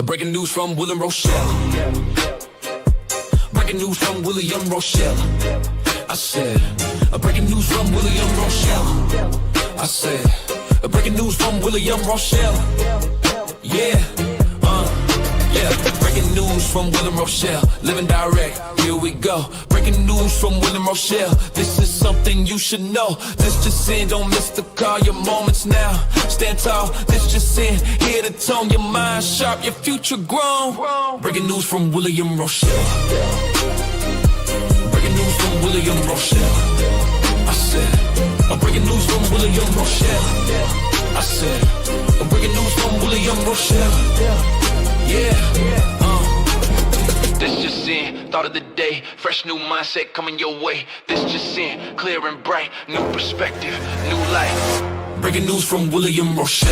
Breaking news from Will and Rochelle. Breaking news from William Rochelle. I said, breaking news from William Rochelle. I said, breaking news from William Rochelle. Yeah, yeah. Breaking news from William Rochelle. Living direct, here we go. Breaking news from William Rochelle. This is something you should know. This just in, don't miss the call. Your moments now. Stand tall, this just in. Hear the tone, your mind sharp, your future grown. Breaking news from William Rochelle. Breaking news from William Rochelle. I said, breaking news from William Rochelle. I said, breaking news from William Rochelle. Yeah, this just in, thought of the day. Fresh new mindset coming your way. This just in, clear and bright. New perspective, new life. Breaking news from William Rochelle.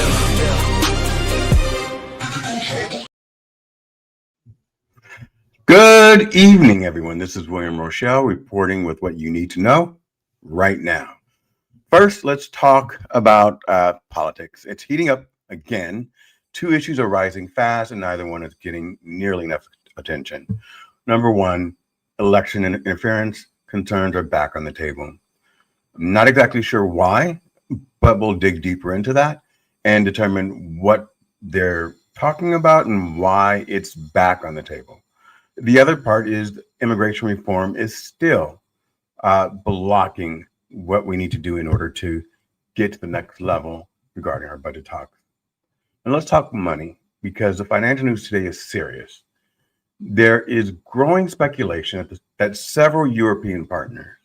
Good evening, everyone. This is William Rochelle reporting with what you need to know right now. First, let's talk about politics. It's heating up again. Two issues are rising fast, and neither one is getting nearly enough attention. Number one, election interference concerns are back on the table. I'm not exactly sure why, but we'll dig deeper into that and determine what they're talking about and why it's back on the table. The other part is immigration reform is still blocking what we need to do in order to get to the next level regarding our budget talks. And let's talk money, because the financial news today is serious. There is growing speculation that several European partners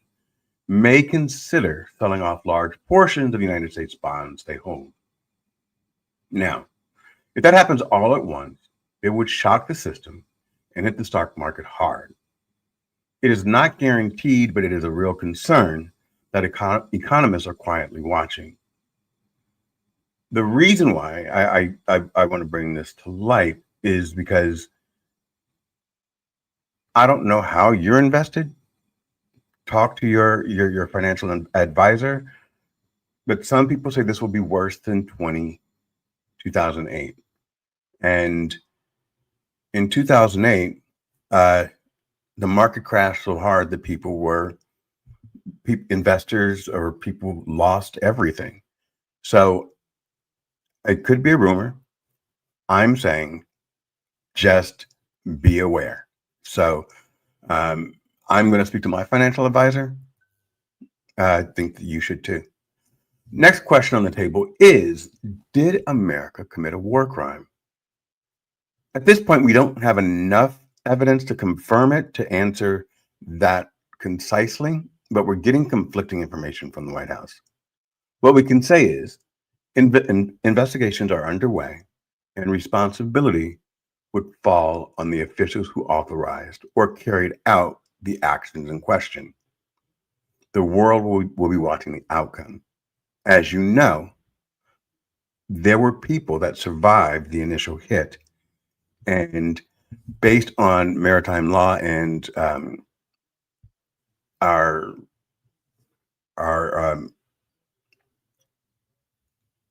may consider selling off large portions of United States bonds they hold. Now, if that happens all at once, it would shock the system and hit the stock market hard. It is not guaranteed, but it is a real concern that economists are quietly watching. The reason why I want to bring this to light is because I don't know how you're invested. Talk to your financial advisor, but some people say this will be worse than 2008. And in 2008, the market crashed so hard that investors or people lost everything. So it could be a rumor. I'm saying just be aware. So I'm going to speak to my financial advisor. I think that you should too. Next question on the table is, did America commit a war crime? At this point, we don't have enough evidence to confirm it to answer that concisely, but we're getting conflicting information from the White House. What we can say is investigations are underway, and responsibility would fall on the officials who authorized or carried out the actions in question. The world will be watching the outcome. As you know, there were people that survived the initial hit, and based on maritime law and our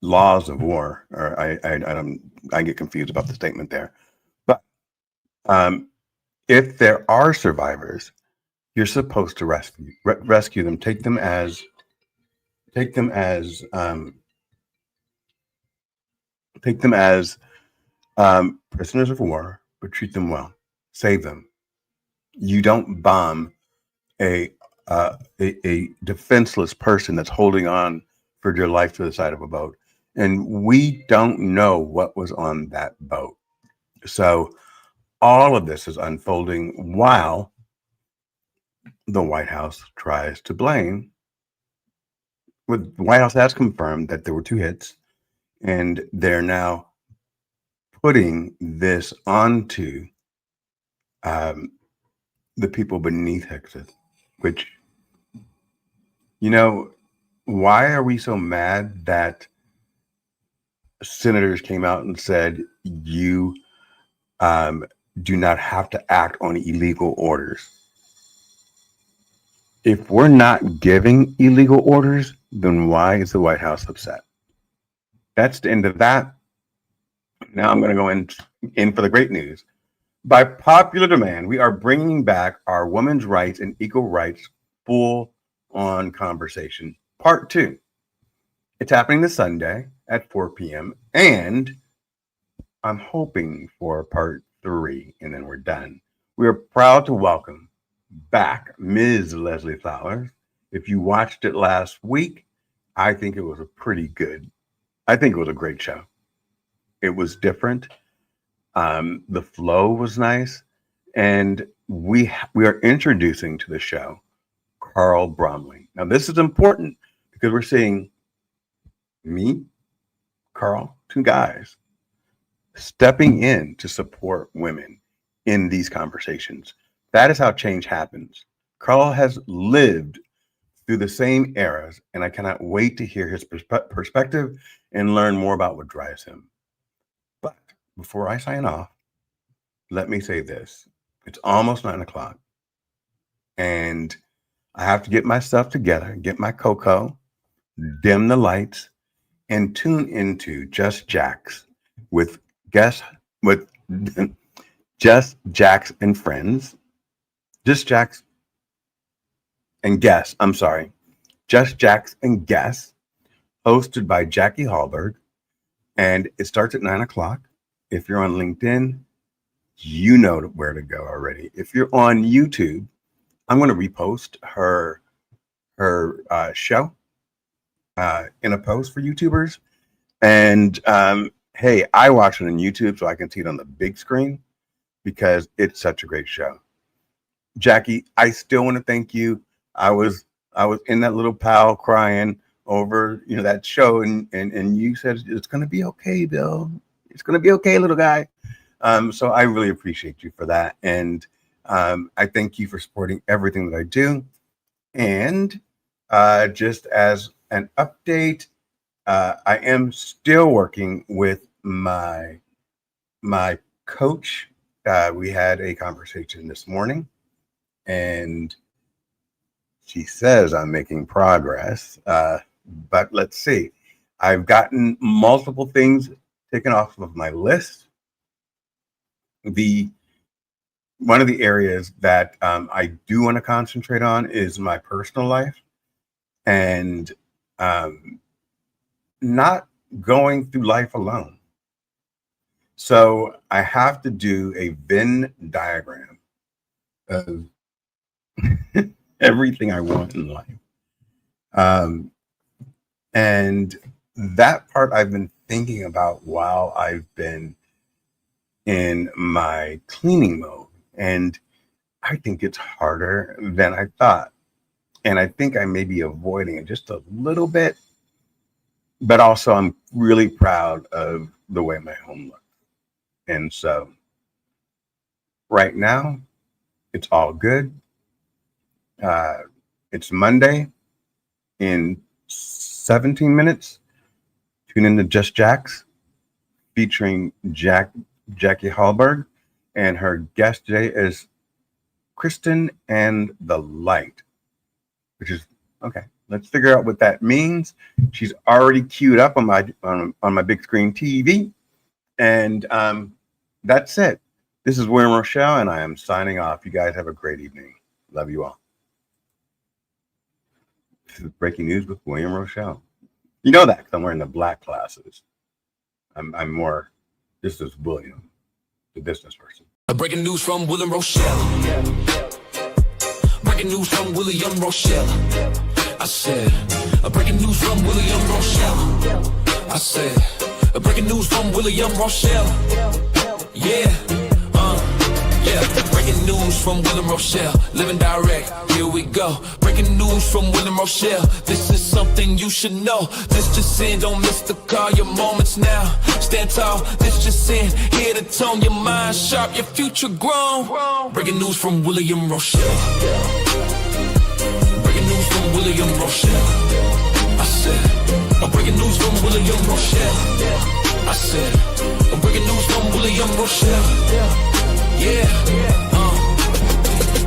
laws of war, or I get confused about the statement there. But if there are survivors, you're supposed to rescue them, take them as prisoners of war, but treat them well, save them. You don't bomb a defenseless person that's holding on for dear life to the side of a boat. And we don't know what was on that boat. So all of this is unfolding while the White House tries to blame. The White House has confirmed that there were two hits, and they're now putting this onto the people beneath Texas, which, why are we so mad that senators came out and said you do not have to act on illegal orders? If we're not giving illegal orders, then why is the White House upset? That's the end of that. Now I'm going to go in for the great news. By popular demand, we are bringing back our women's rights and equal rights full on conversation, part 2. It's happening this Sunday at 4 p.m. And I'm hoping for part 3, and then we're done. We are proud to welcome back Ms. Leslie Flowers. If you watched it last week, I think it was I think it was a great show. It was different. The flow was nice. And we are introducing to the show Carl Bromley. Now, this is important because we're seeing me, Carl, 2 guys stepping in to support women in these conversations. That is how change happens. Carl has lived through the same eras, and I cannot wait to hear his perspective and learn more about what drives him. But before I sign off, let me say this. It's almost 9 o'clock, and I have to get my stuff together, get my cocoa, dim the lights, and tune into Just Jacks with Just Jacks and Friends. Just Jacks and Guests, I'm sorry. Just Jacks and Guests, hosted by Jackie Hallberg. And it starts at 9 o'clock. If you're on LinkedIn, you know where to go already. If you're on YouTube, I'm going to repost her show in a post for YouTubers. And hey, I watch it on YouTube so I can see it on the big screen because it's such a great show. Jackie, I still want to thank you. I was in that little pile crying over that show, and you said it's going to be okay, Bill. It's going to be okay, little guy. So I really appreciate you for that, and I thank you for supporting everything that I do. And just as an update, I am still working with my coach. We had a conversation this morning, and she says I'm making progress. But let's see. I've gotten multiple things taken off of my list. One of the areas that I do want to concentrate on is my personal life, and not going through life alone. So I have to do a Venn diagram of everything I want in life. And that part I've been thinking about while I've been in my cleaning mode. And I think it's harder than I thought. And I think I may be avoiding it just a little bit. But also, I'm really proud of the way my home looks. And so right now, it's all good. It's Monday. In 17 minutes, tune in to Just Jacks, featuring Jackie Hallberg. And her guest today is Kristen and the Light, which is okay. Let's figure out what that means. She's already queued up on my big screen TV. And that's it. This is William Rochelle, and I am signing off. You guys have a great evening. Love you all. This is breaking news with William Rochelle. You know that because I'm wearing the black glasses. I'm more, this is William, the business person. Breaking news from William Rochelle. Breaking news from William Rochelle. I said, breaking news from William Rochelle. I said, breaking news from William Rochelle. Yeah, breaking news from William Rochelle. Living direct, here we go. Breaking news from William Rochelle. This is something you should know. This just in, don't miss the call, your moments now. Stand tall, this just in. Here to tone your mind sharp, your future grown. Breaking news from William Rochelle. Breaking news from William Rochelle. I said, breaking news from William Rochelle. I said, breaking news from William Rochelle. Yeah,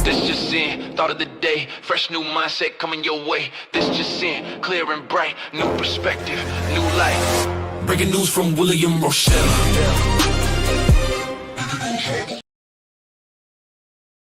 this just in, thought of the day. Fresh new mindset coming your way. This just in, clear and bright. New perspective, new life. Breaking news from William Rochelle.